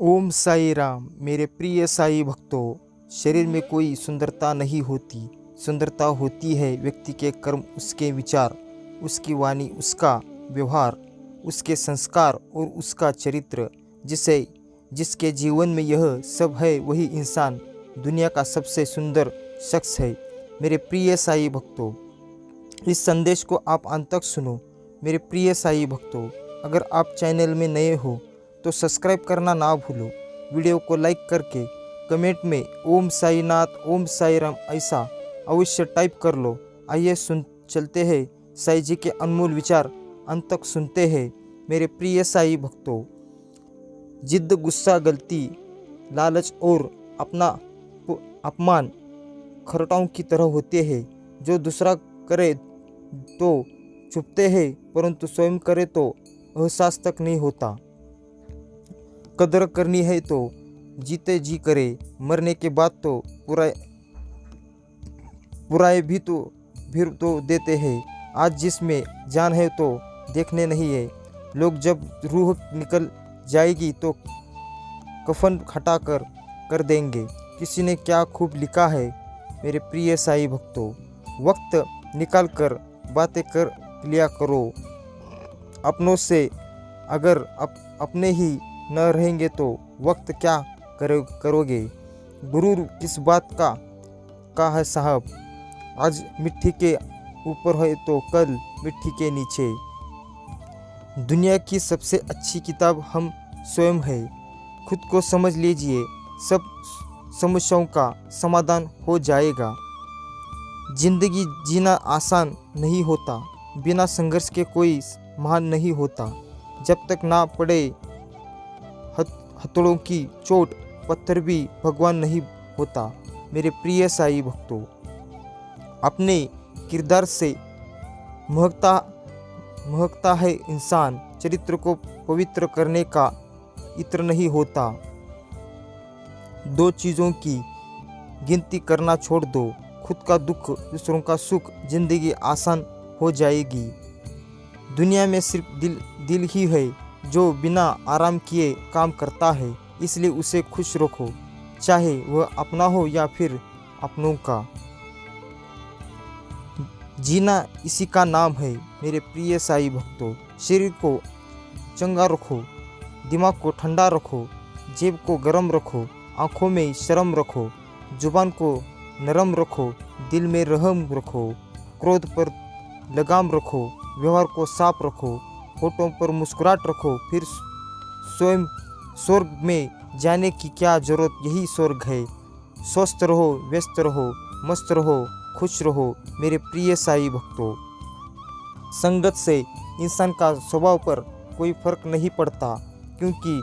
ओम साई राम। मेरे प्रिय साई भक्तों, शरीर में कोई सुंदरता नहीं होती। सुंदरता होती है व्यक्ति के कर्म, उसके विचार, उसकी वाणी, उसका व्यवहार, उसके संस्कार और उसका चरित्र। जिसके जीवन में यह सब है वही इंसान दुनिया का सबसे सुंदर शख्स है। मेरे प्रिय साई भक्तों, इस संदेश को आप अंत तक सुनो। मेरे प्रिय साई भक्तों, अगर आप चैनल में नए हो तो सब्सक्राइब करना ना भूलो। वीडियो को लाइक करके कमेंट में ओम साई नाथ, ओम साई राम ऐसा अवश्य टाइप कर लो। आइए चलते हैं साई जी के अनमोल विचार, अंत तक सुनते हैं। मेरे प्रिय साई भक्तों, जिद्द, गुस्सा, गलती, लालच और अपना अपमान खरटाओं की तरह होते हैं जो दूसरा करे तो छुपते हैं परंतु स्वयं करे तो एहसास तक नहीं होता। कदर करनी है तो जीते जी करे, मरने के बाद तो पुराए भी तो देते हैं। आज जिसमें जान है तो देखने नहीं है। लोग जब रूह निकल जाएगी तो कफन हटा कर देंगे। किसी ने क्या खूब लिखा है मेरे प्रिय साई भक्तों, वक्त निकाल कर बातें कर लिया करो अपनों से। अगर अपने ही न रहेंगे तो वक्त क्या करोगे। गुरूर किस बात का है साहब, आज मिट्टी के ऊपर है तो कल मिट्टी के नीचे। दुनिया की सबसे अच्छी किताब हम स्वयं है। खुद को समझ लीजिए, सब समस्याओं का समाधान हो जाएगा। जिंदगी जीना आसान नहीं होता, बिना संघर्ष के कोई महान नहीं होता। जब तक ना पड़े हथौड़ों की चोट, पत्थर भी भगवान नहीं होता। मेरे प्रिय साई भक्तों, अपने किरदार से महकता है इंसान। चरित्र को पवित्र करने का इत्र नहीं होता। दो चीज़ों की गिनती करना छोड़ दो, खुद का दुख, दूसरों का सुख, जिंदगी आसान हो जाएगी। दुनिया में सिर्फ दिल ही है जो बिना आराम किए काम करता है, इसलिए उसे खुश रखो, चाहे वह अपना हो या फिर अपनों का। जीना इसी का नाम है। मेरे प्रिय साई भक्तों, शरीर को चंगा रखो, दिमाग को ठंडा रखो, जेब को गर्म रखो, आँखों में शर्म रखो, जुबान को नरम रखो, दिल में रहम रखो, क्रोध पर लगाम रखो, व्यवहार को साफ रखो, होठों पर मुस्कुराहट रखो। फिर स्वयं स्वर्ग में जाने की क्या जरूरत, यही स्वर्ग है। स्वस्थ रहो, व्यस्त रहो, मस्त रहो, खुश रहो। मेरे प्रिय साई भक्तों, संगत से इंसान का स्वभाव पर कोई फर्क नहीं पड़ता, क्योंकि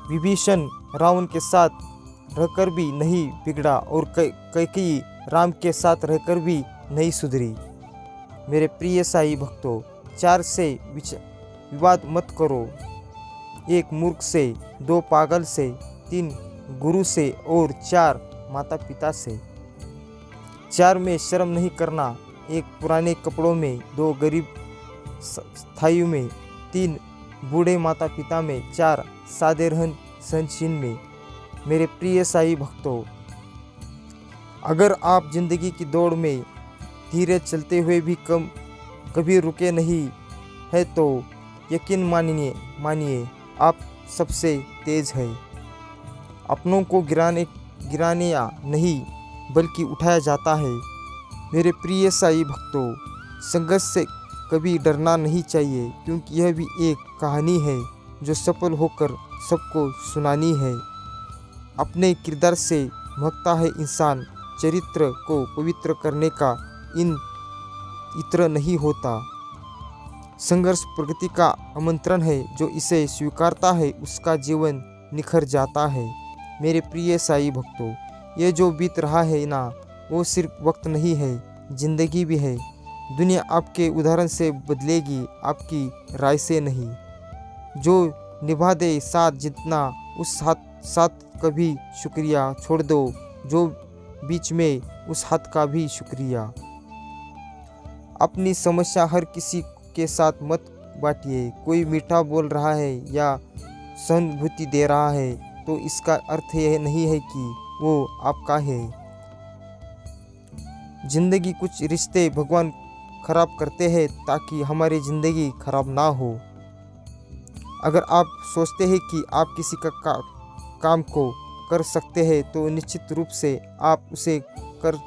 विभीषण रावण के साथ रहकर भी नहीं बिगड़ा और कैकेयी राम के साथ रहकर भी नहीं सुधरी। मेरे प्रिय साई भक्तों, चार से विवाद मत करो। एक मूर्ख से, दो पागल से, तीन गुरु से और चार माता पिता से। चार में शर्म नहीं करना, एक पुराने कपड़ों में, दो गरीब थाइयों में, तीन बूढ़े माता पिता में, चार सादे रहन सहनशील में। मेरे प्रिय साई भक्तों, अगर आप जिंदगी की दौड़ में धीरे चलते हुए भी कभी रुके नहीं है तो यकीन मानिए आप सबसे तेज है। अपनों को गिराने या नहीं बल्कि उठाया जाता है। मेरे प्रिय साई भक्तों, संघर्ष से कभी डरना नहीं चाहिए, क्योंकि यह भी एक कहानी है जो सफल होकर सबको सुनानी है। अपने किरदार से महकता है इंसान। चरित्र को पवित्र करने का इत्र नहीं होता। संघर्ष प्रगति का आमंत्रण है, जो इसे स्वीकारता है उसका जीवन निखर जाता है। मेरे प्रिय साई भक्तों, ये जो बीत रहा है ना, वो सिर्फ वक्त नहीं है, जिंदगी भी है। दुनिया आपके उदाहरण से बदलेगी, आपकी राय से नहीं। जो निभा दे साथ जितना, उस साथ कभी शुक्रिया छोड़ दो, जो बीच में उस हाथ का भी शुक्रिया। अपनी समस्या हर किसी के साथ मत बांटिए। कोई मीठा बोल रहा है या सहानुभूति दे रहा है, तो इसका अर्थ यह नहीं है कि वो आपका है। जिंदगी कुछ रिश्ते भगवान खराब करते हैं ताकि हमारी ज़िंदगी खराब ना हो। अगर आप सोचते हैं कि आप किसी काम को कर सकते हैं तो निश्चित रूप से आप उसे कर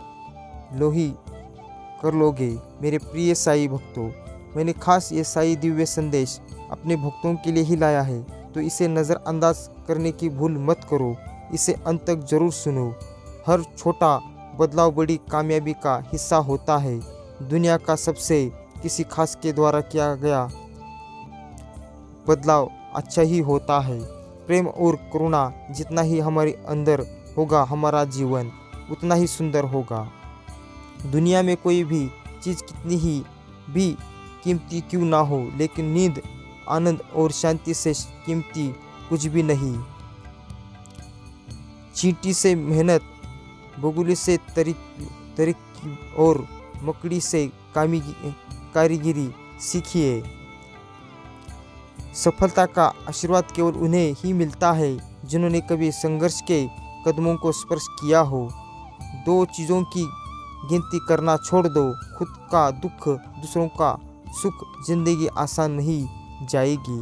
लोगे। मेरे प्रिय साईं भक्तों, मैंने खास ये साईं दिव्य संदेश अपने भक्तों के लिए ही लाया है, तो इसे नज़रअंदाज करने की भूल मत करो। इसे अंत तक जरूर सुनो। हर छोटा बदलाव बड़ी कामयाबी का हिस्सा होता है। दुनिया का सबसे किसी खास के द्वारा किया गया बदलाव अच्छा ही होता है। प्रेम और करुणा जितना ही हमारे अंदर होगा, हमारा जीवन उतना ही सुंदर होगा। दुनिया में कोई भी चीज़ कितनी ही भी कीमती क्यों ना हो, लेकिन नींद, आनंद और शांति से कीमती कुछ भी नहीं। चींटी से मेहनत, बगुले से तरीकी और मकड़ी से कारीगरी सीखिए। सफलता का आशीर्वाद केवल उन्हें ही मिलता है जिन्होंने कभी संघर्ष के कदमों को स्पर्श किया हो। दो चीज़ों की गिनती करना छोड़ दो, खुद का दुख, दूसरों का सुख। जिंदगी आसान नहीं जाएगी।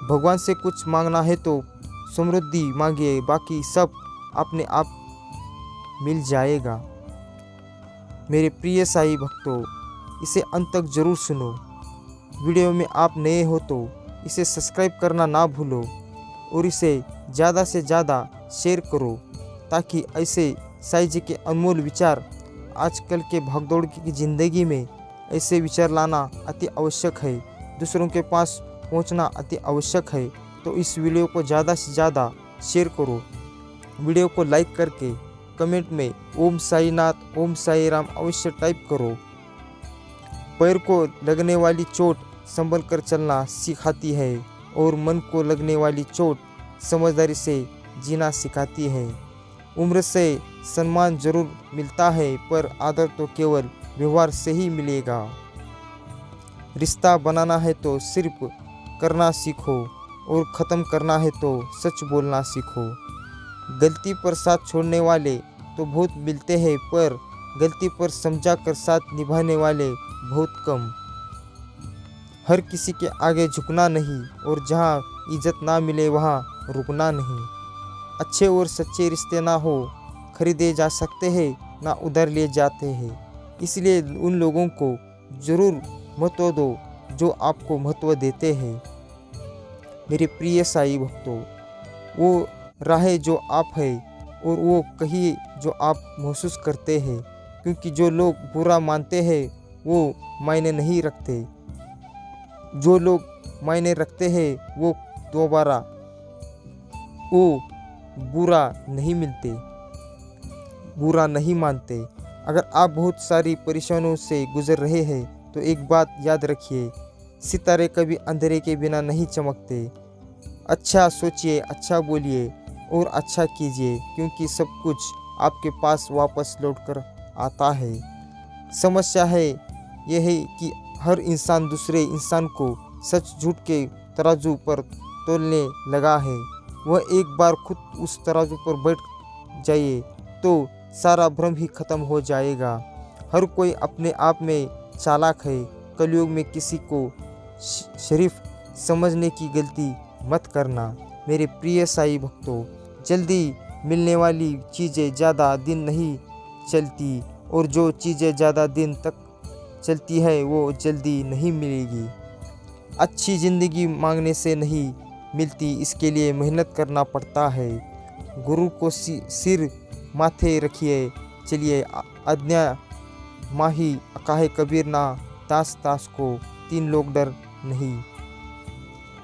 भगवान से कुछ मांगना है तो समृद्धि मांगिए, बाकी सब अपने आप मिल जाएगा। मेरे प्रिय साईं भक्तों, इसे अंत तक जरूर सुनो। वीडियो में आप नए हो तो इसे सब्सक्राइब करना ना भूलो और इसे ज़्यादा से ज़्यादा शेयर करो, ताकि ऐसे साईं जी के अनमोल विचार, आजकल के भागदौड़ की ज़िंदगी में ऐसे विचार लाना अति आवश्यक है, दूसरों के पास पहुंचना अति आवश्यक है। तो इस वीडियो को ज़्यादा से ज़्यादा शेयर करो। वीडियो को लाइक करके कमेंट में ओम साईनाथ, ओम साई राम अवश्य टाइप करो। पैर को लगने वाली चोट संभल कर चलना सिखाती है और मन को लगने वाली चोट समझदारी से जीना सिखाती है। उम्र से सम्मान जरूर मिलता है, पर आदर तो केवल व्यवहार से ही मिलेगा। रिश्ता बनाना है तो सिर्फ करना सीखो और ख़त्म करना है तो सच बोलना सीखो। गलती पर साथ छोड़ने वाले तो बहुत मिलते हैं, पर गलती पर समझा कर साथ निभाने वाले बहुत कम। हर किसी के आगे झुकना नहीं और जहाँ इज्जत ना मिले वहाँ रुकना नहीं। अच्छे और सच्चे रिश्ते ना हो खरीदे जा सकते हैं, ना उधार लिए जाते हैं। इसलिए उन लोगों को ज़रूर महत्व दो जो आपको महत्व देते हैं। मेरे प्रिय साईं भक्तों, वो राहें जो आप हैं और वो कहिए जो आप महसूस करते हैं, क्योंकि जो लोग बुरा मानते हैं वो मायने नहीं रखते। जो लोग मायने रखते हैं वो दोबारा बुरा नहीं मानते। अगर आप बहुत सारी परेशानियों से गुजर रहे हैं तो एक बात याद रखिए, सितारे कभी अंधेरे के बिना नहीं चमकते। अच्छा सोचिए, अच्छा बोलिए और अच्छा कीजिए, क्योंकि सब कुछ आपके पास वापस लौटकर आता है। समस्या है यह है कि हर इंसान दूसरे इंसान को सच झूठ के तराजू पर तोलने लगा है। वह एक बार खुद उस तराजू पर बैठ जाइए तो सारा भ्रम ही खत्म हो जाएगा। हर कोई अपने आप में चालाक है। कलयुग में किसी को शरीफ समझने की गलती मत करना। मेरे प्रिय साईं भक्तों, जल्दी मिलने वाली चीज़ें ज़्यादा दिन नहीं चलती और जो चीज़ें ज़्यादा दिन तक चलती है वो जल्दी नहीं मिलेगी। अच्छी ज़िंदगी मांगने से नहीं मिलती, इसके लिए मेहनत करना पड़ता है। गुरु को सिर माथे रखिए चलिए। आज्ञा माही काहे कबीर ना, दास दास को तीन लोग डर नहीं।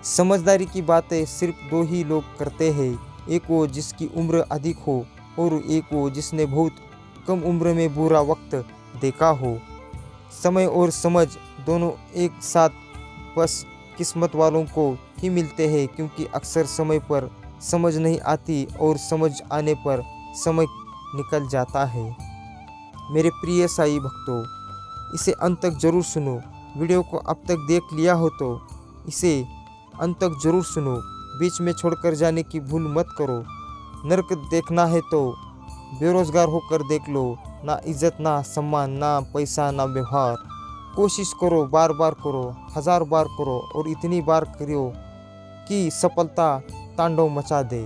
समझदारी की बातें सिर्फ दो ही लोग करते हैं, एक वो जिसकी उम्र अधिक हो और एक वो जिसने बहुत कम उम्र में बुरा वक्त देखा हो। समय और समझ दोनों एक साथ बस किस्मत वालों को ही मिलते हैं, क्योंकि अक्सर समय पर समझ नहीं आती और समझ आने पर समय निकल जाता है। मेरे प्रिय साईं भक्तों, इसे अंत तक जरूर सुनो। वीडियो को अब तक देख लिया हो तो इसे अंत तक जरूर सुनो। बीच में छोड़कर जाने की भूल मत करो। नर्क देखना है तो बेरोजगार होकर देख लो। ना इज्जत, ना सम्मान, ना पैसा, ना व्यवहार। कोशिश करो, बार बार करो, 1000 बार करो और इतनी बार करो कि सफलता तांडव मचा दे।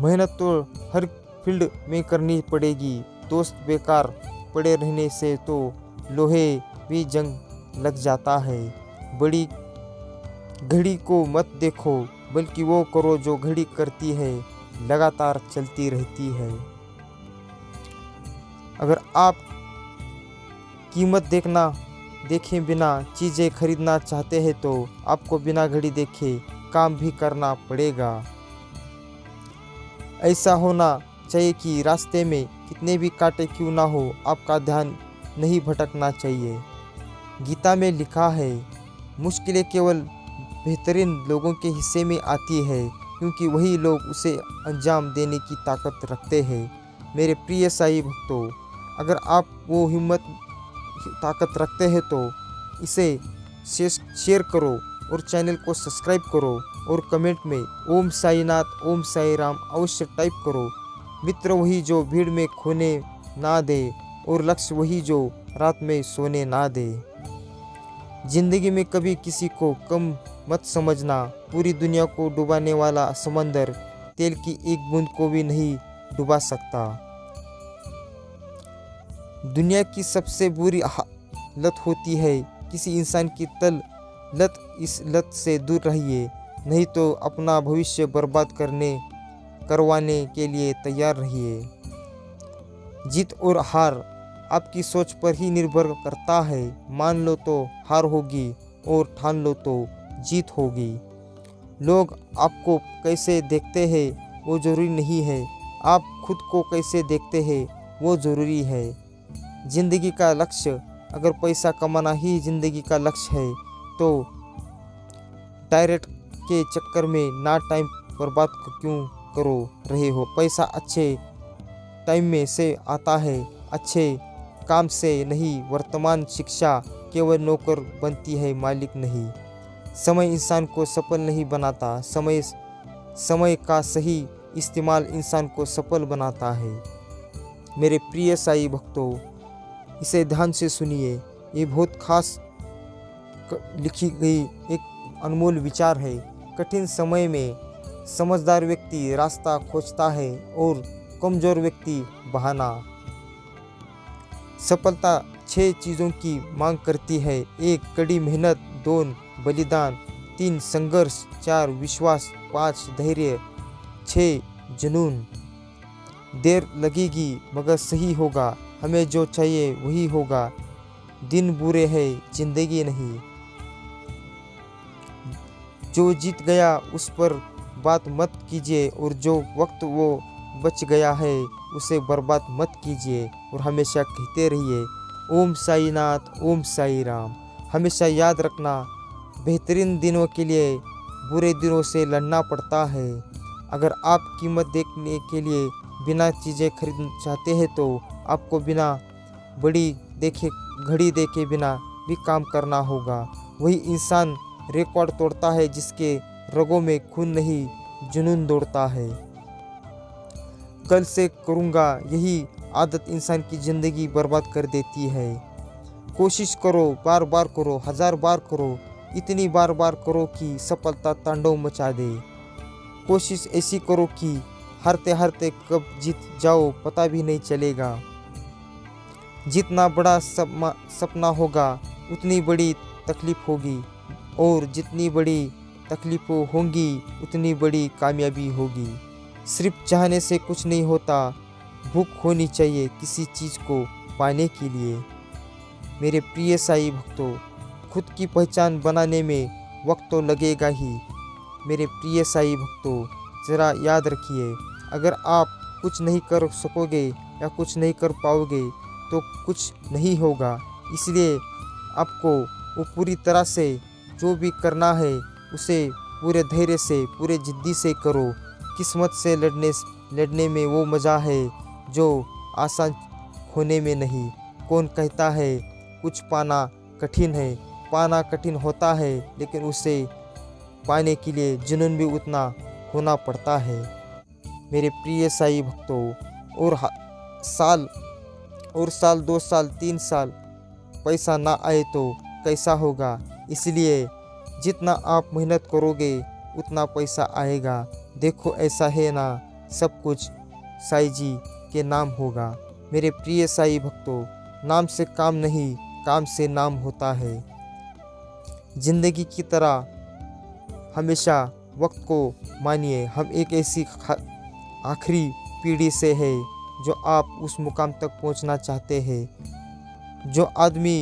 मेहनत तो हर फील्ड में करनी पड़ेगी। दोस्त बेकार पड़े रहने से तो लोहे भी जंग लग जाता है। बड़ी घड़ी को मत देखो, बल्कि वो करो जो घड़ी करती है, लगातार चलती रहती है। अगर आप कीमत देखे बिना चीज़ें खरीदना चाहते हैं तो आपको बिना घड़ी देखे काम भी करना पड़ेगा। ऐसा होना चाहिए कि रास्ते में कितने भी कांटे क्यों ना हो, आपका ध्यान नहीं भटकना चाहिए। गीता में लिखा है, मुश्किलें केवल बेहतरीन लोगों के हिस्से में आती है, क्योंकि वही लोग उसे अंजाम देने की ताकत रखते हैं। मेरे प्रिय साईं भक्तों, अगर आप वो हिम्मत ताकत रखते हैं तो इसे शेयर करो और चैनल को सब्सक्राइब करो और कमेंट में ओम साईनाथ, ओम साई राम अवश्य टाइप करो। मित्र वही जो भीड़ में खोने ना दे और लक्ष्य वही जो रात में सोने ना दे। जिंदगी में कभी किसी को कम मत समझना। पूरी दुनिया को डुबाने वाला समंदर तेल की एक बूंद को भी नहीं डुबा सकता। दुनिया की सबसे बुरी लत होती है किसी इंसान की तल लत। इस लत से दूर रहिए, नहीं तो अपना भविष्य बर्बाद करवाने के लिए तैयार रहिए। जीत और हार आपकी सोच पर ही निर्भर करता है। मान लो तो हार होगी और ठान लो तो जीत होगी। लोग आपको कैसे देखते हैं वो ज़रूरी नहीं है, आप खुद को कैसे देखते हैं वो ज़रूरी है। ज़िंदगी का लक्ष्य अगर पैसा कमाना ही ज़िंदगी का लक्ष्य है तो डायरेक्ट के चक्कर में ना टाइम बर्बाद क्यों करो रहे हो। पैसा अच्छे टाइम में से आता है, अच्छे काम से नहीं। वर्तमान शिक्षा केवल नौकर बनती है, मालिक नहीं। समय इंसान को सफल नहीं बनाता, समय का सही इस्तेमाल इंसान को सफल बनाता है। मेरे प्रिय साईं भक्तों, इसे ध्यान से सुनिए। ये बहुत खास लिखी गई एक अनमोल विचार है। कठिन समय में समझदार व्यक्ति रास्ता खोजता है और कमज़ोर व्यक्ति बहाना। सफलता 6 चीज़ों की मांग करती है। 1 कड़ी मेहनत, 2 बलिदान, 3 संघर्ष, 4 विश्वास, 5 धैर्य, 6 जुनून। देर लगेगी मगर सही होगा, हमें जो चाहिए वही होगा। दिन बुरे हैं, जिंदगी नहीं। जो जीत गया उस पर बात मत कीजिए और जो वक्त वो बच गया है उसे बर्बाद मत कीजिए। और हमेशा कहते रहिए ओम साईनाथ, ओम साई राम। हमेशा याद रखना, बेहतरीन दिनों के लिए बुरे दिनों से लड़ना पड़ता है। अगर आप कीमत देखने के लिए बिना चीज़ें खरीदना चाहते हैं तो आपको बिना बड़ी घड़ी देखे बिना भी काम करना होगा। वही इंसान रिकॉर्ड तोड़ता है जिसके रगों में खून नहीं, जुनून दौड़ता है। कल से करूँगा, यही आदत इंसान की ज़िंदगी बर्बाद कर देती है। कोशिश करो, बार बार करो, 1000 बार करो, इतनी बार करो कि सफलता तांडव मचा दे। कोशिश ऐसी करो कि हारते हारते कब जीत जाओ पता भी नहीं चलेगा। जितना बड़ा सपना होगा उतनी बड़ी तकलीफ होगी, और जितनी बड़ी तकलीफें होंगी उतनी बड़ी कामयाबी होगी। सिर्फ चाहने से कुछ नहीं होता, भूख होनी चाहिए किसी चीज़ को पाने के लिए। मेरे प्रिय साईं भक्तों, खुद की पहचान बनाने में वक्त तो लगेगा ही। मेरे प्रिय साईं भक्तों, ज़रा याद रखिए, अगर आप कुछ नहीं कर सकोगे या कुछ नहीं कर पाओगे तो कुछ नहीं होगा। इसलिए आपको वो पूरी तरह से जो भी करना है उसे पूरे धैर्य से, पूरे जिद्दी से करो। किस्मत से लड़ने में वो मज़ा है जो आसान होने में नहीं। कौन कहता है कुछ पाना कठिन है? पाना कठिन होता है, लेकिन उसे पाने के लिए जुनून भी उतना होना पड़ता है। मेरे प्रिय साई भक्तों। और साल 2 साल 3 साल पैसा ना आए तो कैसा होगा। इसलिए जितना आप मेहनत करोगे उतना पैसा आएगा। देखो ऐसा है ना, सब कुछ साई जी के नाम होगा। मेरे प्रिय साई भक्तों, नाम से काम नहीं, काम से नाम होता है। जिंदगी की तरह हमेशा वक्त को मानिए। हम एक ऐसी आखिरी पीढ़ी से है जो आप उस मुकाम तक पहुंचना चाहते हैं। जो आदमी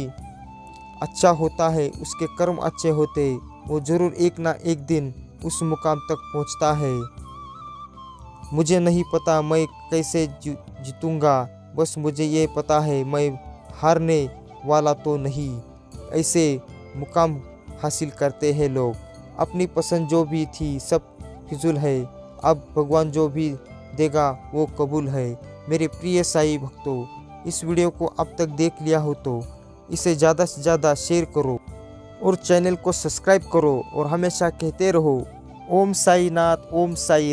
अच्छा होता है, उसके कर्म अच्छे होते, वो ज़रूर एक ना एक दिन उस मुकाम तक पहुंचता है। मुझे नहीं पता मैं कैसे जीतूंगा, बस मुझे ये पता है मैं हारने वाला तो नहीं। ऐसे मुकाम हासिल करते हैं लोग। अपनी पसंद जो भी थी सब फिजूल है, अब भगवान जो भी देगा वो कबूल है। मेरे प्रिय साई भक्तों, इस वीडियो को अब तक देख लिया हो तो इसे ज़्यादा से ज़्यादा शेयर करो और चैनल को सब्सक्राइब करो और हमेशा कहते रहो ओम साई नाथ, ओम साई।